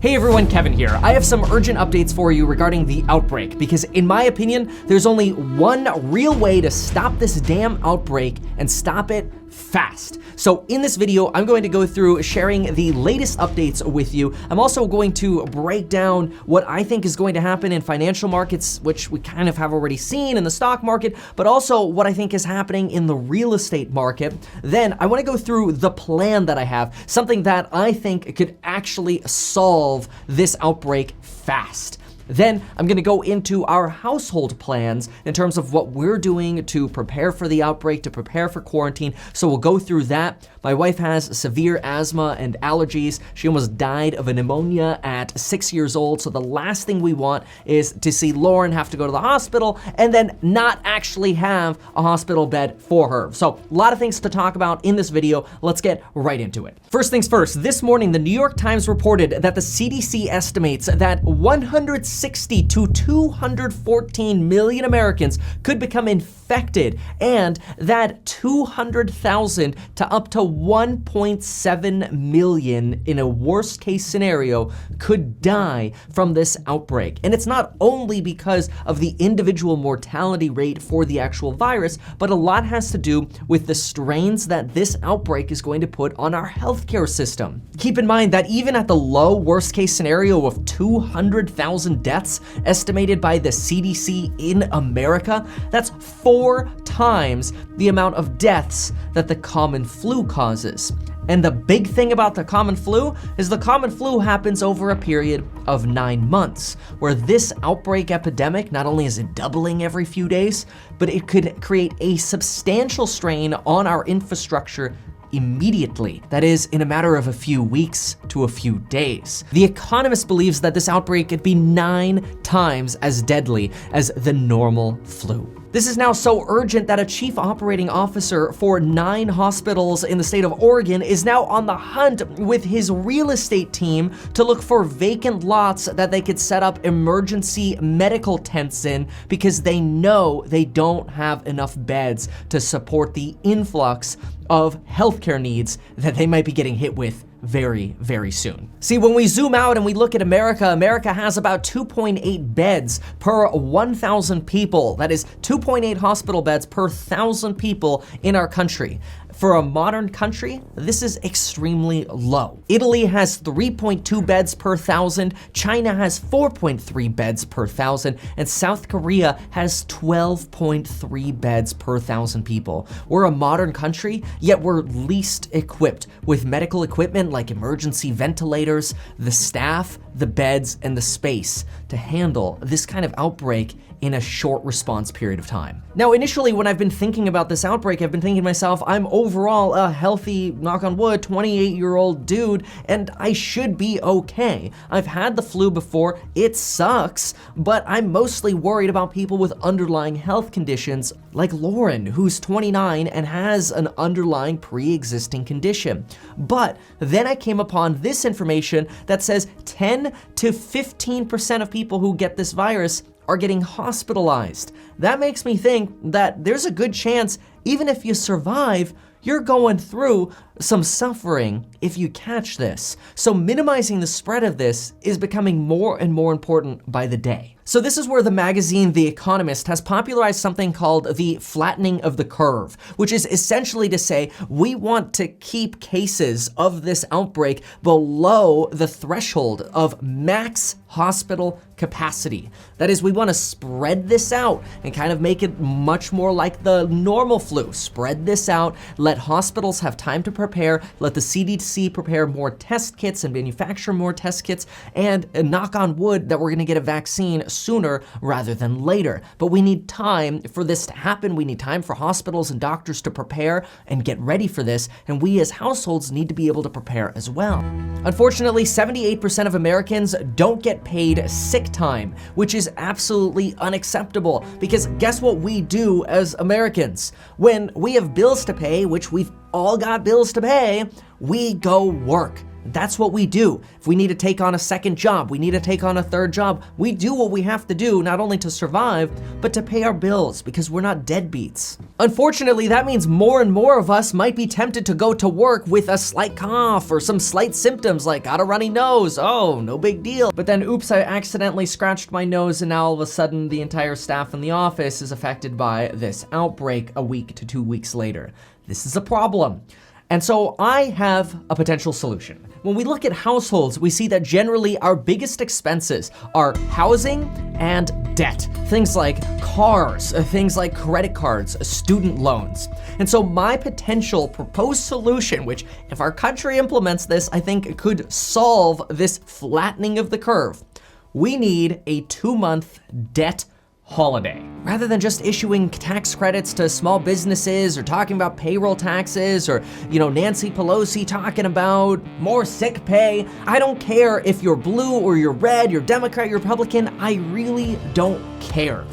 Hey everyone, Kevin here. I have some urgent updates for you regarding the outbreak because in my opinion, there's only one real way to stop this damn outbreak and stop it fast. So in this video, I'm going to go through sharing the latest updates with you. I'm also going to break down what I think is going to happen in financial markets, which we kind of have already seen in the stock market, but also what I think is happening in the real estate market. Then I want to go through the plan that I have, something that I think could actually solve this outbreak fast. Then I'm gonna go into our household plans in terms of what we're doing to prepare for the outbreak, to prepare for quarantine. So we'll go through that. My wife has severe asthma and allergies. She almost died of a pneumonia at 6 years old. So the last thing we want is to see Lauren have to go to the hospital and then not actually have a hospital bed for her. So a lot of things to talk about in this video. Let's get right into it. First things first, this morning, the New York Times reported that the CDC estimates that 160 to 214 million Americans could become infected, and that 200,000 to up to 1.7 million in a worst case scenario could die from this outbreak. And it's not only because of the individual mortality rate for the actual virus, but a lot has to do with the strains that this outbreak is going to put on our healthcare system. Keep in mind that even at the low worst case scenario of 200,000 deaths estimated by the CDC in America, that's 4 times the amount of deaths that the common flu causes. And the big thing about the common flu is the common flu happens over a period of 9 months, where this outbreak epidemic, not only is it doubling every few days, but it could create a substantial strain on our infrastructure immediately. That is, in a matter of a few weeks to a few days. The Economist believes that this outbreak could be 9 times as deadly as the normal flu. This is now so urgent that a chief operating officer for 9 hospitals in the state of Oregon is now on the hunt with his real estate team to look for vacant lots that they could set up emergency medical tents in, because they know they don't have enough beds to support the influx of healthcare needs that they might be getting hit with very, very soon. See, when we zoom out and we look at America, America has about 2.8 beds per 1,000 people. That is 2.8 hospital beds per 1,000 people in our country. For a modern country, this is extremely low. Italy has 3.2 beds per 1,000, China has 4.3 beds per 1,000, and South Korea has 12.3 beds per 1,000 people. We're a modern country, yet we're least equipped with medical equipment like emergency ventilators, the staff, the beds, and the space to handle this kind of outbreak in a short response period of time. Now, initially, when I've been thinking about this outbreak, I've been thinking to myself, I'm overall a healthy, knock on wood, 28-year-old dude, and I should be okay. I've had the flu before, it sucks, but I'm mostly worried about people with underlying health conditions like Lauren, who's 29 and has an underlying pre-existing condition. But then I came upon this information that says 10 to 15% of people who get this virus are getting hospitalized. That makes me think that there's a good chance, even if you survive, you're going through some suffering if you catch this. So minimizing the spread of this is becoming more and more important by the day. So this is where the magazine The Economist has popularized something called the flattening of the curve, which is essentially to say we want to keep cases of this outbreak below the threshold of max hospital capacity. That is, we want to spread this out and kind of make it much more like the normal flu. Spread this out, let hospitals have time to prepare, let the CDC prepare more test kits and manufacture more test kits, and knock on wood that we're going to get a vaccine sooner rather than later. But we need time for this to happen. We need time for hospitals and doctors to prepare and get ready for this, and we as households need to be able to prepare as well. Unfortunately, 78% of Americans don't get paid sick time, which is absolutely unacceptable, because guess what we do as Americans? When we have bills to pay, which we've all got bills to pay, we go work. That's what we do. If we need to take on a second job, we need to take on a third job, we do what we have to do, not only to survive, but to pay our bills, because we're not deadbeats. Unfortunately, that means more and more of us might be tempted to go to work with a slight cough or some slight symptoms like got a runny nose. Oh, no big deal. But then, oops, I accidentally scratched my nose, and now all of a sudden the entire staff in the office is affected by this outbreak a week to 2 weeks later. This is a problem. And so I have a potential solution. When we look at households, we see that generally our biggest expenses are housing and debt. Things like cars, things like credit cards, student loans. And so my potential proposed solution, which if our country implements this, I think could solve this flattening of the curve. We need a 2-month debt holiday. Rather than just issuing tax credits to small businesses or talking about payroll taxes or, Nancy Pelosi talking about more sick pay, I don't care if you're blue or you're red, you're Democrat, you're Republican, I really don't care.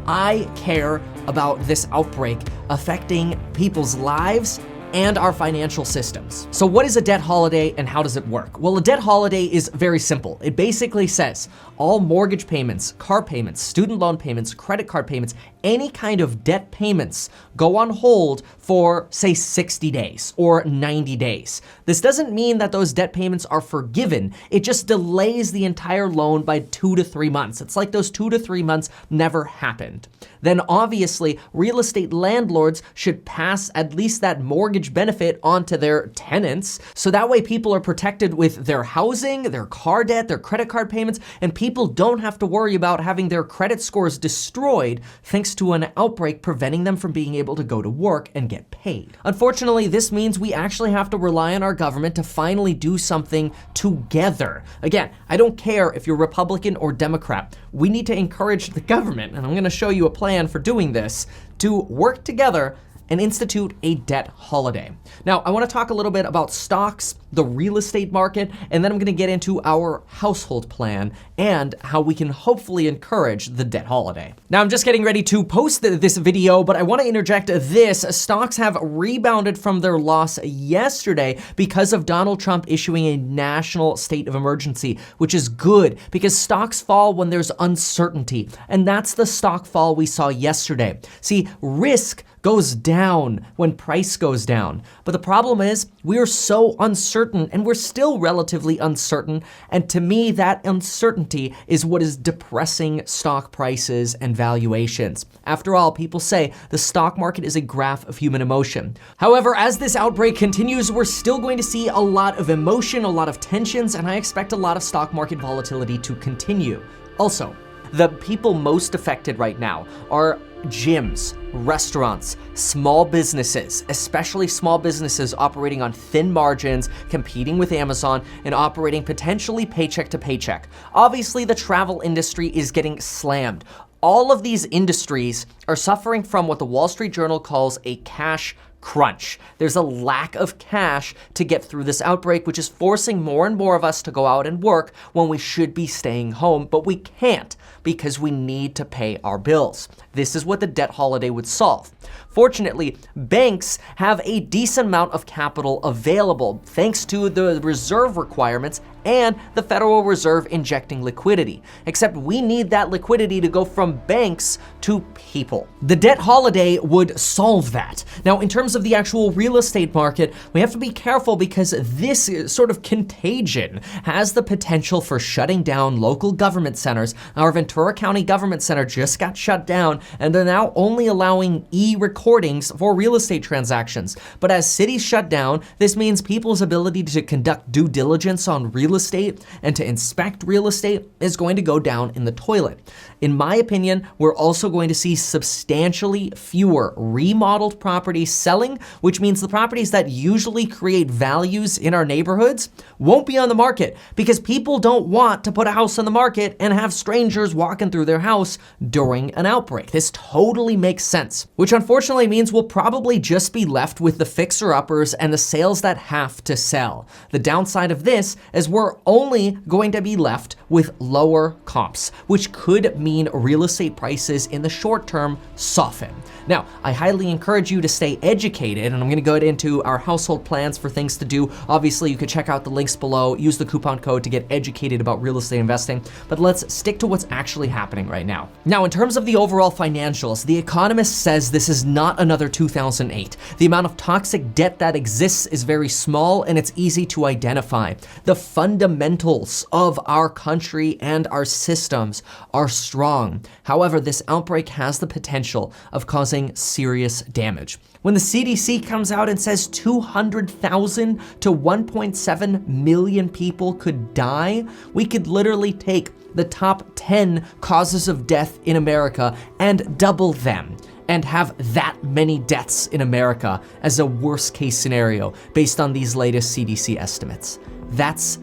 I care about this outbreak affecting people's lives and our financial systems. So what is a debt holiday and how does it work? Well, a debt holiday is very simple. It basically says all mortgage payments, car payments, student loan payments, credit card payments, any kind of debt payments go on hold for, say, 60 days or 90 days. This doesn't mean that those debt payments are forgiven. It just delays the entire loan by 2 to 3 months. It's like those 2 to 3 months never happened. Then obviously, real estate landlords should pass at least that mortgage benefit onto their tenants. So that way people are protected with their housing, their car debt, their credit card payments, and people don't have to worry about having their credit scores destroyed thanks to an outbreak preventing them from being able to go to work and get paid. Unfortunately, this means we actually have to rely on our government to finally do something together. Again, I don't care if you're Republican or Democrat. We need to encourage the government, and I'm gonna show you a plan for doing this, to work together and institute a debt holiday. Now, I wanna talk a little bit about stocks, the real estate market, and then I'm gonna get into our household plan and how we can hopefully encourage the debt holiday. Now, I'm just getting ready to post this video, but I wanna interject this. Stocks have rebounded from their loss yesterday because of Donald Trump issuing a national state of emergency, which is good because stocks fall when there's uncertainty. And that's the stock fall we saw yesterday. See, risk goes down when price goes down. But the problem is we are so uncertain and we're still relatively uncertain. And to me, that uncertainty is what is depressing stock prices and valuations. After all, people say the stock market is a graph of human emotion. However, as this outbreak continues, we're still going to see a lot of emotion, a lot of tensions, and I expect a lot of stock market volatility to continue. Also, the people most affected right now are gyms, restaurants, small businesses, especially small businesses operating on thin margins, competing with Amazon, and operating potentially paycheck to paycheck. Obviously, the travel industry is getting slammed. All of these industries are suffering from what the Wall Street Journal calls a cash crunch. There's a lack of cash to get through this outbreak, which is forcing more and more of us to go out and work when we should be staying home, but we can't because we need to pay our bills. This is what the debt holiday would solve. Fortunately, banks have a decent amount of capital available thanks to the reserve requirements and the Federal Reserve injecting liquidity. Except we need that liquidity to go from banks to people. The debt holiday would solve that. Now, in terms of the actual real estate market, we have to be careful because this sort of contagion has the potential for shutting down local government centers. Our Ventura County Government Center just got shut down, and they're now only allowing e-recordings for real estate transactions. But as cities shut down, this means people's ability to conduct due diligence on real estate and to inspect real estate is going to go down in the toilet. In my opinion, we're also going to see substantially fewer remodeled properties selling, which means the properties that usually create values in our neighborhoods won't be on the market because people don't want to put a house on the market and have strangers walking through their house during an outbreak. This totally makes sense, which unfortunately means we'll probably just be left with the fixer-uppers and the sales that have to sell. The downside of this is we're only going to be left with lower comps, which could mean real estate prices in the short term soften. Now, I highly encourage you to stay educated, and I'm gonna go into our household plans for things to do. Obviously, you could check out the links below, use the coupon code to get educated about real estate investing, but let's stick to what's actually happening right now. Now, in terms of the overall financials, The Economist says this is not another 2008. The amount of toxic debt that exists is very small and it's easy to identify. The fundamentals of our country and our systems are strong. However, this outbreak has the potential of causing serious damage. When the CDC comes out and says 200,000 to 1.7 million people could die, we could literally take the top 10 causes of death in America and double them and have that many deaths in America as a worst case scenario based on these latest CDC estimates. That's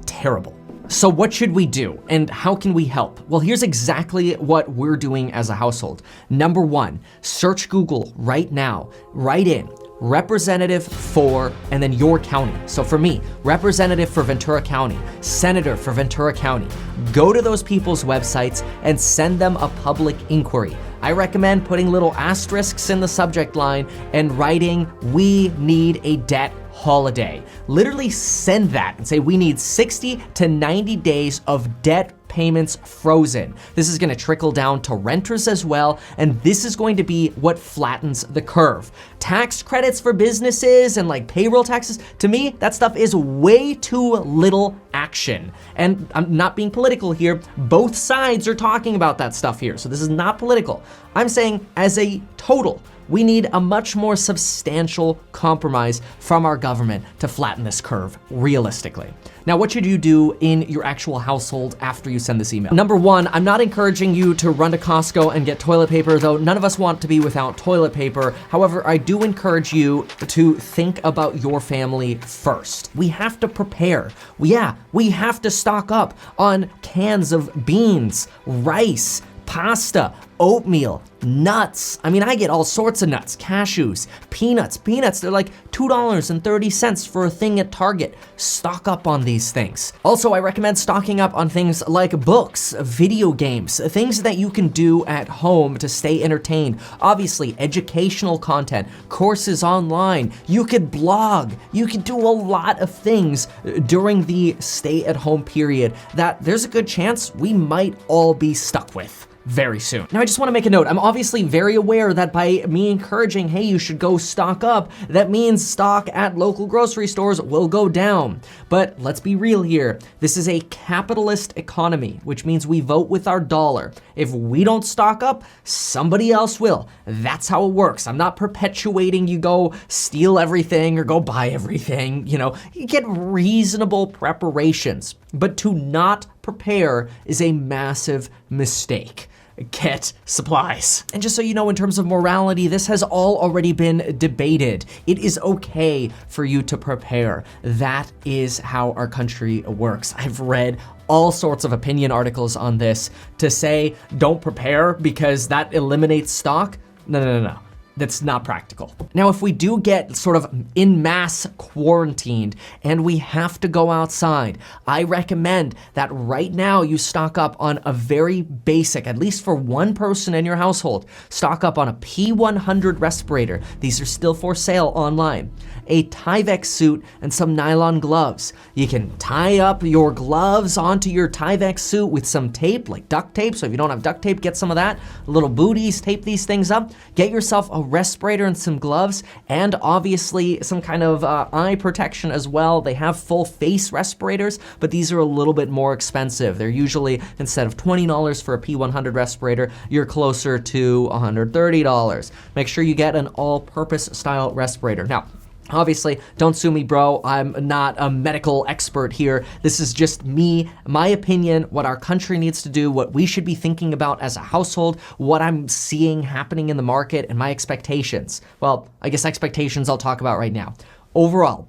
terrible. So what should we do and how can we help? Well, here's exactly what we're doing as a household. Number one, search Google right now, write in representative for, and then your county. So for me, representative for Ventura County, senator for Ventura County. Go to those people's websites and send them a public inquiry. I recommend putting little asterisks in the subject line and writing, "We need a debt holiday." Literally send that and say, we need 60 to 90 days of debt payments frozen. This is gonna trickle down to renters as well, and this is going to be what flattens the curve. Tax credits for businesses and like payroll taxes, to me, that stuff is way too little action. And I'm not being political here, both sides are talking about that stuff here, so this is not political. I'm saying as a total, we need a much more substantial compromise from our government to flatten this curve realistically. Now, what should you do in your actual household after you send this email? Number one, I'm not encouraging you to run to Costco and get toilet paper, though none of us want to be without toilet paper. However, I do encourage you to think about your family first. We have to prepare. We have to stock up on cans of beans, rice, pasta, oatmeal, nuts. I mean, I get all sorts of nuts, cashews, peanuts. They're like $2.30 for a thing at Target. Stock up on these things. Also, I recommend stocking up on things like books, video games, things that you can do at home to stay entertained. Obviously, educational content, courses online. You could blog. You could do a lot of things during the stay-at-home period that there's a good chance we might all be stuck with very soon. Now, I just wanna make a note. I'm obviously very aware that by me encouraging, hey, you should go stock up, that means stock at local grocery stores will go down. But let's be real here. This is a capitalist economy, which means we vote with our dollar. If we don't stock up, somebody else will. That's how it works. I'm not perpetuating you go steal everything or go buy everything. You get reasonable preparations, but to not prepare is a massive mistake. Get supplies. And just so you know, in terms of morality, this has all already been debated. It is okay for you to prepare. That is how our country works. I've read all sorts of opinion articles on this to say, don't prepare because that eliminates stock. No. That's not practical. Now, if we do get sort of en masse quarantined and we have to go outside, I recommend that right now you stock up on a very basic, at least for one person in your household, stock up on a P100 respirator. These are still for sale online. A Tyvek suit and some nylon gloves. You can tie up your gloves onto your Tyvek suit with some tape, like duct tape. So if you don't have duct tape, get some of that. Little booties, tape these things up. Get yourself a respirator and some gloves, and obviously some kind of eye protection as well. They have full face respirators, but these are a little bit more expensive. They're usually, instead of $20 for a P100 respirator, you're closer to $130. Make sure you get an all-purpose style respirator. Now, obviously, don't sue me, bro. I'm not a medical expert here. This is just me, my opinion, what our country needs to do, what we should be thinking about as a household, what I'm seeing happening in the market, and my expectations. Well, I guess expectations I'll talk about right now. Overall,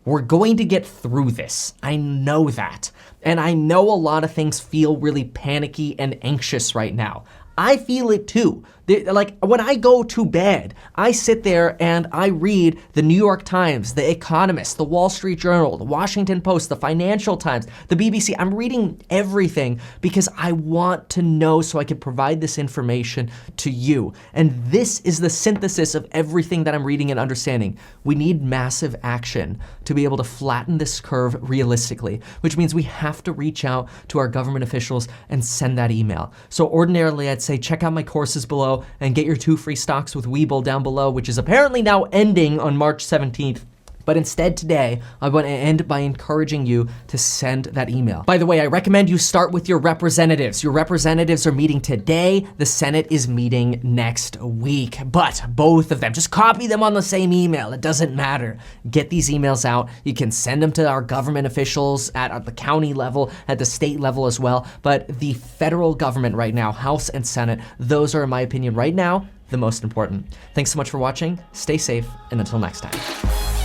we're going to get through this. I know that. And I know a lot of things feel really panicky and anxious right now. I feel it too. Like when I go to bed, I sit there and I read the New York Times, the Economist, the Wall Street Journal, the Washington Post, the Financial Times, the BBC. I'm reading everything because I want to know so I can provide this information to you. And this is the synthesis of everything that I'm reading and understanding. We need massive action to be able to flatten this curve realistically, which means we have to reach out to our government officials and send that email. So ordinarily, I'd say check out my courses below and get your 2 free stocks with Webull down below, which is apparently now ending on March 17th. But instead today, I want to end by encouraging you to send that email. By the way, I recommend you start with your representatives. Your representatives are meeting today. The Senate is meeting next week. But both of them, just copy them on the same email. It doesn't matter. Get these emails out. You can send them to our government officials at the county level, at the state level as well. But the federal government right now, House and Senate, those are, in my opinion, right now, the most important. Thanks so much for watching. Stay safe, and until next time.